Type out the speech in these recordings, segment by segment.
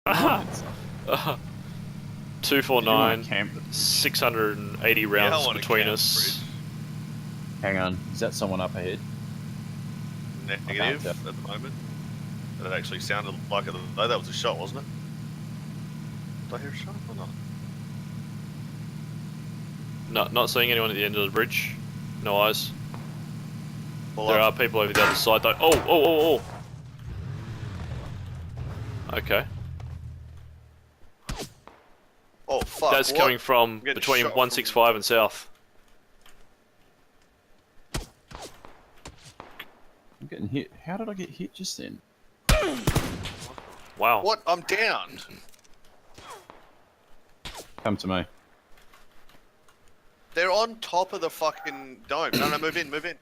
249, 680 rounds between us. Hang on, is that someone up ahead? Negative at the moment. That actually sounded like it though. That was a shot, wasn't it? Did I hear a shot or not? Not seeing anyone at the end of the bridge. No eyes. Well, there are people over the other side though. Oh! Okay. Oh fuck! That's coming from between 165 and south. I'm getting hit. How did I get hit just then? Wow. What? I'm down. Come to me. They're on top of the fucking dome. No, move in. On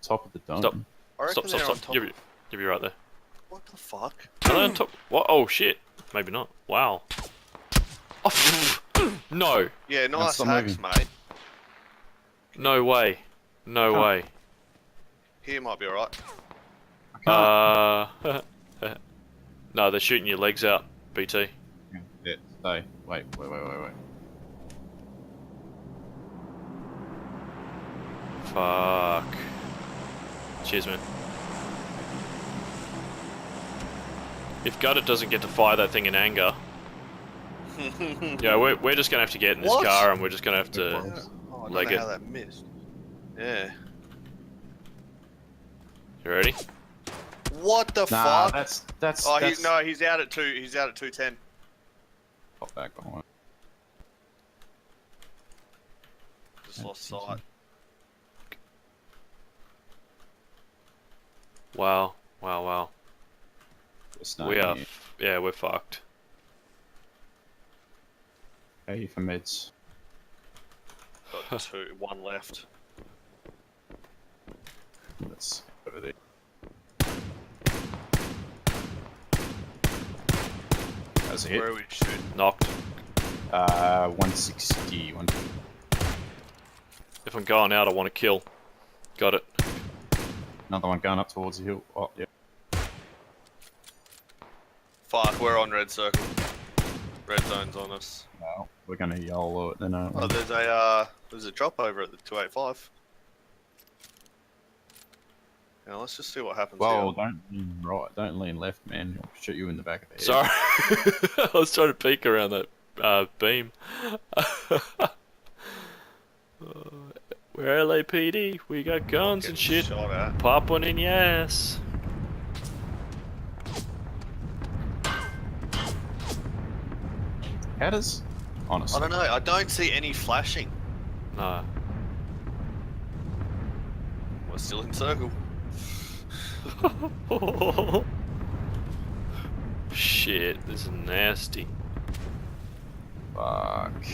top of the dome. Stop. I reckon Stop. You'll be right there. What the fuck? Are they on top? What? Oh shit. Maybe not. Wow. Oh, no. Yeah, nice hacks, mate. No way. No way. Here might be alright. No, they're shooting your legs out, BT. Yeah, stay. Wait. Fuck. Cheers, man. If Gutter doesn't get to fire that thing in anger, yeah, we're just gonna have to get in this car and we're just gonna have to leg it. How that missed. Yeah. You ready? What the fuck? That's. Oh, he's out at 2. He's out at 210. Pop back behind. Just lost sight. Wow. We are. Here. Yeah, we're fucked. Hey, for meds. Got 1 left. Let's over there. That's a hit. Where are we shooting? Knocked. 160. If I'm going out, I want to kill. Got it. Another one going up towards the hill. Oh, yeah. Fuck, we're on red circle. Red zone's on us. Well, we're gonna YOLO it then, aren't we? Oh, there's a drop over at the 285. Now let's just see what happens. Well, don't lean right, don't lean left, man. I'll shoot you in the back of the head. Sorry. I was trying to peek around that beam. We're LAPD. We got guns and shit. Pop one in your ass. How does... Honestly. I don't know. I don't see any flashing. No. We're still in circle. Shit, this is nasty. Fuck.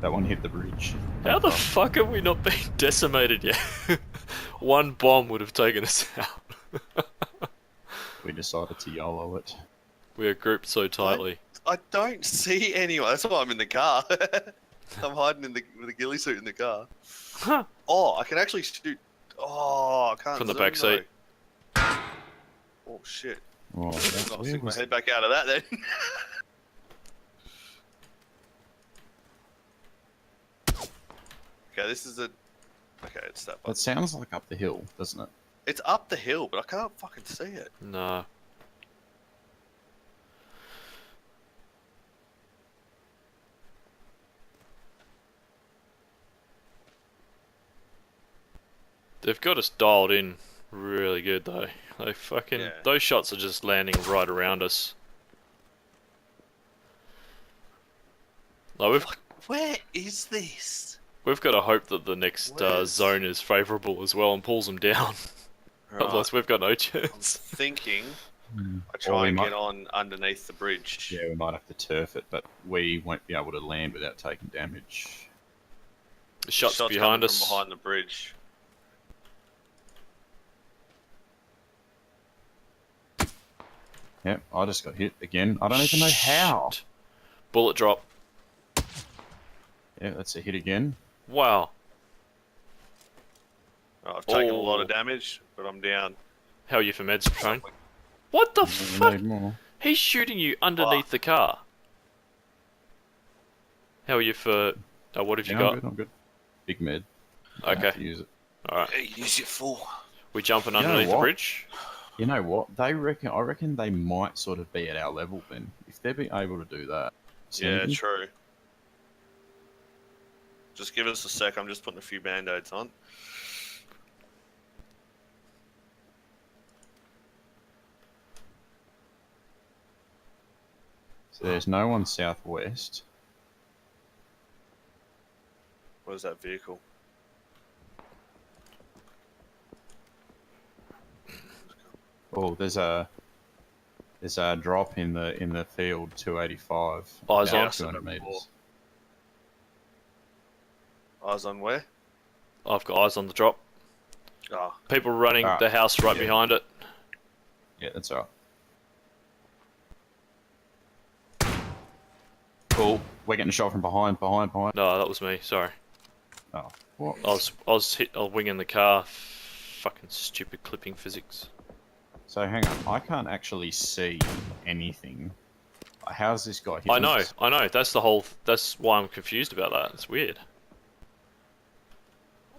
That one hit the bridge. How the fuck have we not been decimated yet? One bomb would have taken us out. We decided to YOLO it. We are grouped so tightly. I don't see anyone. That's why I'm in the car. I'm hiding with a ghillie suit in the car. Oh, I can actually shoot. Oh, I can't. From the back seat. Oh shit. Oh, I'll stick my head back out of that then. Okay, this is a... Okay, it's that button. That sounds like up the hill, doesn't it? It's up the hill, but I can't fucking see it. No. They've got us dialed in really good though. They fucking... Yeah. Those shots are just landing right around us. Like Where is this? we've got to hope that the next zone is favourable as well and pulls them down. Right. Otherwise we've got no I'm chance. thinking I try and get on underneath the bridge. Yeah, we might have to turf it, but we won't be able to land without taking damage. The shots behind coming us. from behind the bridge. Yep, I just got hit again. I don't even know how. Bullet drop. Yeah, that's a hit again. Wow. Oh, I've taken a lot of damage, but I'm down. How are you for meds, Train? What the We fuck? need more. He's shooting you underneath the car. How are you for... Oh, what have you Yeah, got? I'm good. Big med. I have Okay. to use it. Alright. Hey, use your full. We jumping You know underneath the what? bridge? You know what? I reckon they might sort of be at our level then. If they'd be able to do that. Yeah, Sneaky. true. Just give us a sec. I'm just putting a few band-aids on. So there's no one southwest. Where's that vehicle? Oh, there's a drop in the field, 285. Eyes about on. 200 meters. Eyes on where? I've got eyes on the drop. Ah, People running Alright. the house right Yeah. behind it. Yeah, that's alright. Cool. We're getting shot from behind. No, that was me. Sorry. Oh, what? I was winging the car. Fucking stupid clipping physics. So hang on, I can't actually see anything. How's this guy hitting I know. us? That's why I'm confused about that. It's weird.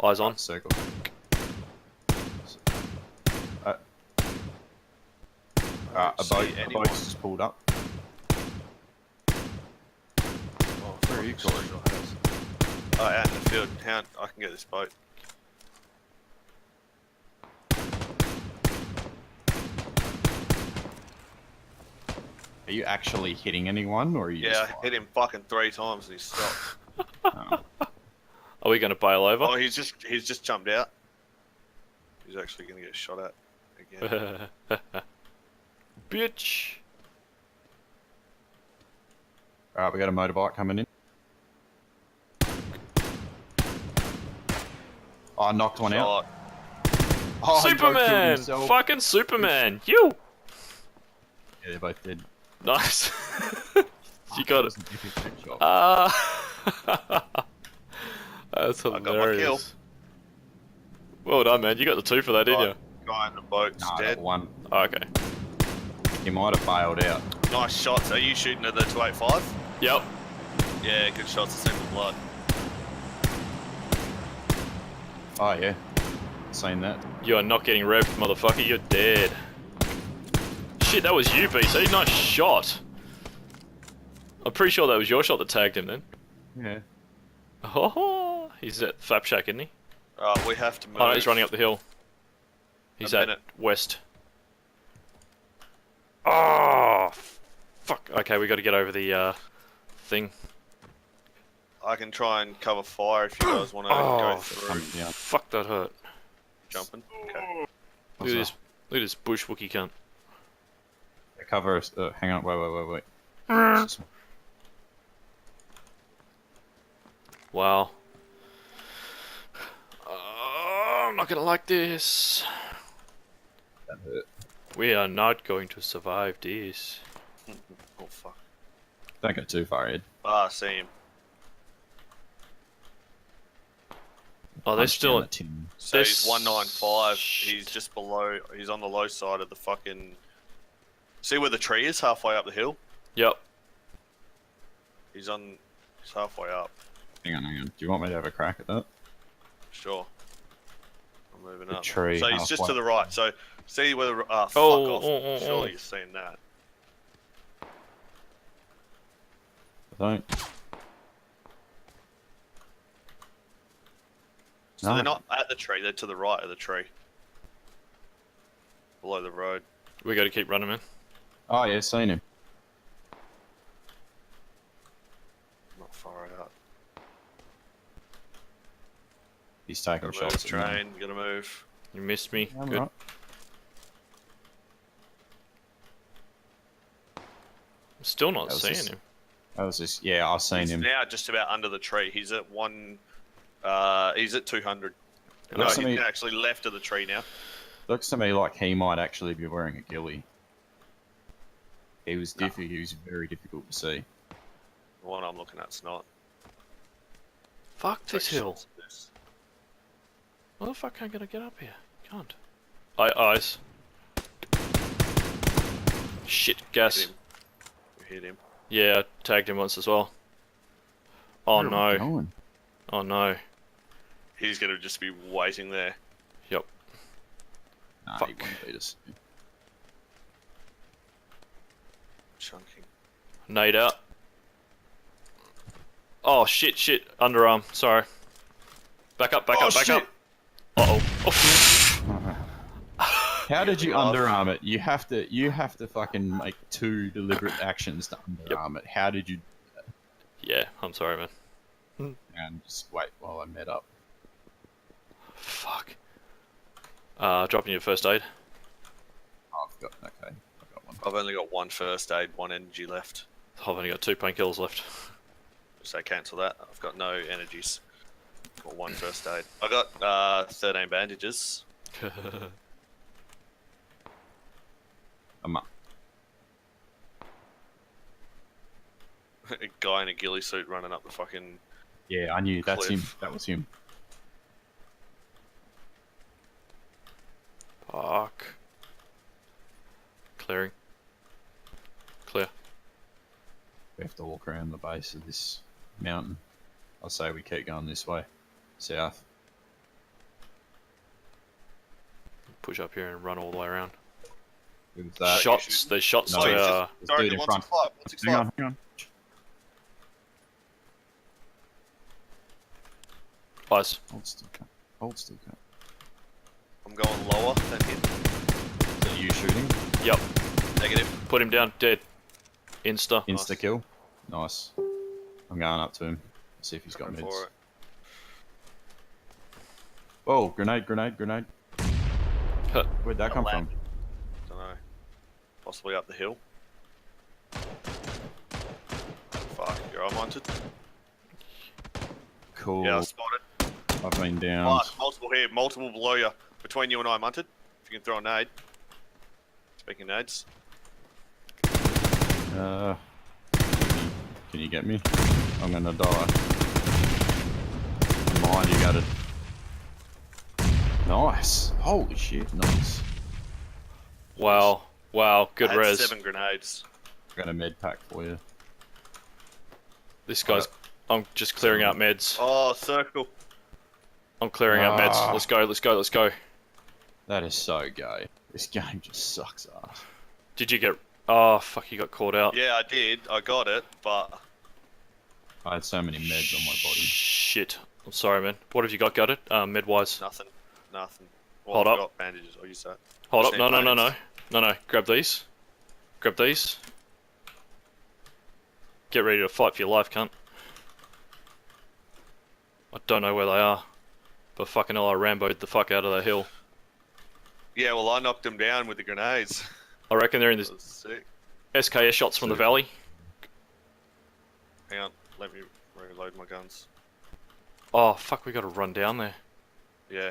Eyes on. Circle. A boat's just pulled up. Oh, Where are you, fucking Corey? shit, house. Oh, out in the field. How I can get this boat? Are you actually hitting anyone, or are you Yeah, just I hit him fucking 3 times and he stopped. Oh. Are we going to bail over? Oh, he's just jumped out. He's actually gonna get shot at again. Bitch. Alright, we got a motorbike coming in. Oh, I knocked one out. Shot. Oh, he both killed Superman! himself. Fucking Superman! You! Yeah, they're both dead. Nice. You got it. That was an epic shot. That's I got my hilarious. kill. Well done, man. You got the 2 for that, didn't you? Guy in the boat's Nah, dead. that one. Oh, okay. He might have bailed out. Nice shots. Are you shooting at the 285? Yep. Yeah, good shots. I've seen the blood. Oh yeah, seen that. You are not getting revved, motherfucker. You're dead. Shit, that was you, BC. Nice shot. I'm pretty sure that was your shot that tagged him then. Yeah. Oh, he's at Flap Shack, isn't he? We have to move. Oh, no, he's running up the hill. He's A at minute. west. Oh, fuck. Okay, we got to get over the thing. I can try and cover fire if you guys want to Oh, go through. Yeah. Fuck, that hurt. Jumping. Okay. Look at this. Look at this bush wookie cunt. Cover us. Hang on. Wait. Wow. I'm not gonna like this. That hurt. We are not going to survive this. Oh fuck. Don't go too far, Ed. Ah, I see him. Oh, they're Punch still down at... the tin. So This- he's 195. Shit. He's just below. He's on the low side of the fucking. See where the tree is? Halfway up the hill. Yep. He's on. He's halfway up. Hang on. Do you want me to have a crack at that? Sure. I'm moving The up. tree So he's just halfway. to the right. So see where the. Ah, fuck Oh, off. oh. Surely you've seen that. I don't. So No. they're not at the tree. They're to the right of the tree. Below the road. We got to keep running, man. Oh yeah, seen him. Not far out. He's taking Gotta move, shots. at me. train. Gotta move. You missed me. I'm Good. right. I'm still not That was seeing just- him. That was just I've seen He's him. now just about under the tree. He's at one. He's at 200. No, Looks he's to me- actually left of the tree now. Looks to me like he might actually be wearing a ghillie. He was No. He was very difficult to see. The one I'm looking at's not. Fuck this Take hill. shots at this. How the fuck am I gonna get up here? Can't. Eyes. Shit, gas. Hit him. We hit him. Yeah, I tagged him once as well. Oh Where are we no. going? Oh no. He's gonna just be waiting there. Yep. Nah, Fuck. he won't beat us. Chunking. Nade out. Oh shit. Underarm. Sorry. Back up. Oh, Back shit. up. Oh. How did you Love. underarm it? You have to fucking make 2 deliberate actions to underarm it. How did you? Yeah, I'm sorry, man. And just wait while I met up. Fuck. Dropping your first aid. Oh, I've got okay. I've got one. I've only got 1 first aid, 1 energy left. I've only got 2 painkillers left. So cancel that. I've got no energies. Got 1 first aid. I got 13 bandages. I'm up. A guy in a ghillie suit running up the fucking. Yeah, I knew that's him. Cliff. That was him. Fuck. Clearing. Clear. We have to walk around the base of this mountain. I say we keep going this way, south. Push up here and run all the way around. With that. Shots. There's shots No, to it's- our... There's Sorry, dude in the front. 165. 165. Hang on. Eyes. Hold still, cut. Hold still, cut. I'm going lower than him. Is that you shooting? Yep. Negative. Put him down. Dead. Insta. Insta Nice. kill. Nice. I'm going up to him. See if he's got Going mids. for it. Oh, grenade. Huh. Where'd that come from? Don't know. Possibly up the hill. Fuck, you're unwanted. Cool. Yeah, I spotted. I've been down. Fuck, multiple here, multiple below you. Between you and I, Munted. If you can throw a nade. Speaking of nades. Can you get me? I'm gonna die. I'm behind you, gutted. Nice. Holy shit, nice. Wow. Wow. Good I had res. 7 grenades. Got a med pack for you. This guy's... I'm just clearing out meds. Oh, circle. I'm clearing out meds. Ah. Let's go. That is so gay. This game just sucks ass. Did you get... Oh, fuck, you got caught out. Yeah, I did. I got it, but I had so many meds on my body. Shit. I'm sorry, man. What have you got gutted? Med-wise. nothing. Nothing. Hold I've up. got bandages. I'll use that. Hold up. Just No. need bandages. No. Grab these. Grab these. Get ready to fight for your life, cunt. I don't know where they are. But fucking hell, I Rambo'd the fuck out of the hill. Yeah, well, I knocked them down with the grenades. I reckon they're in That this was sick. SKS shots from the valley. Hang on. Let me reload my guns. Oh, fuck, we gotta run down there. Yeah.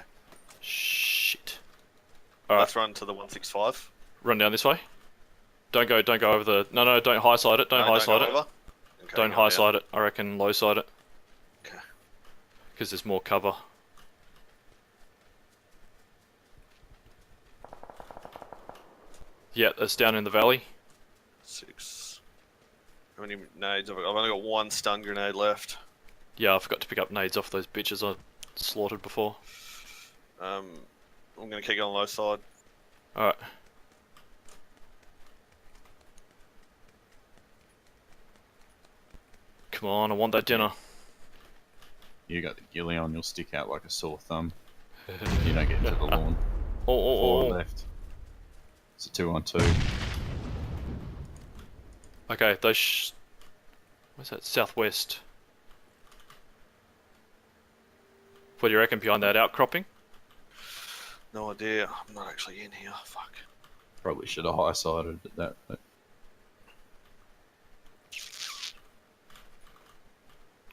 Shit. Alright, Let's run to the 165. run down this way. Don't go over the... No, don't high side it. Don't high side it. over. Okay, Don't go high down. side it. I reckon low side it. Okay. Because there's more cover. Yeah, that's down in the valley. 6. How many nades? I've only got 1 stun grenade left. Yeah, I forgot to pick up nades off those bitches I slaughtered before. I'm gonna keep going low side. Alright. Come on, I want that dinner. You got the ghillie on, you'll stick out like a sore thumb. You don't get into the lawn. Oh. 4 left. It's a 2-on-2. Okay, those... What's that? Southwest. What do you reckon behind that outcropping? No idea. I'm not actually in here. Fuck. Probably should have high-sided at that. But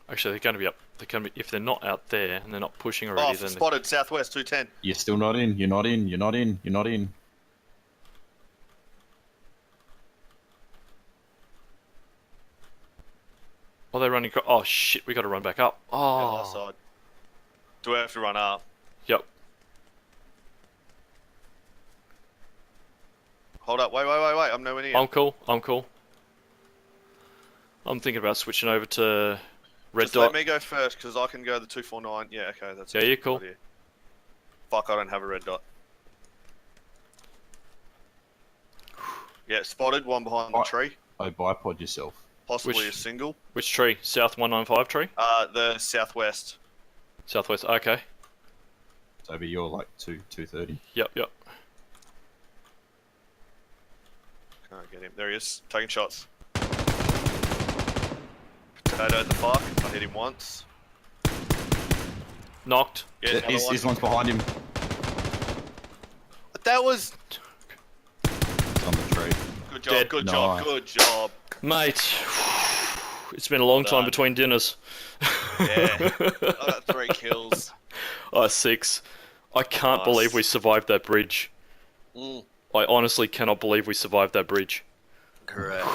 Actually, they're going to be up. They're going to be, if they're not out there and they're not pushing Oh, already, then spotted southwest 210. you're still not in. You're not in. You're not in. You're not in. oh, they're running. Oh shit, we got to run back up. Yeah, low Oh, side. Do I have to run up? yep. Hold up. Wait. I'm nowhere near. I'm cool. I'm cool. I'm thinking about switching over to red Just dot. let me go first, because I can go the 249. Yeah, okay, that's Yeah, a you're good cool. idea. Fuck, I don't have a red dot. Yeah, spotted, one behind the tree. Oh, bipod yourself. Possibly Which- a single. Which tree? South 195 tree? The southwest. Southwest. Okay. So but you're like 230. Yep. Can't get him. There he is, taking shots. Potato the fuck. I hit him once. Knocked. Yeah, another one. His one's behind him. That was It's on the tree. good job. Dead. Good job. Nice. Good job. Mate. It's been a long time done. between dinners. Yeah. I got 3 kills. Oh, 6. I can't Nice. believe we survived that bridge. Mm, I honestly cannot believe we survived that bridge. correct.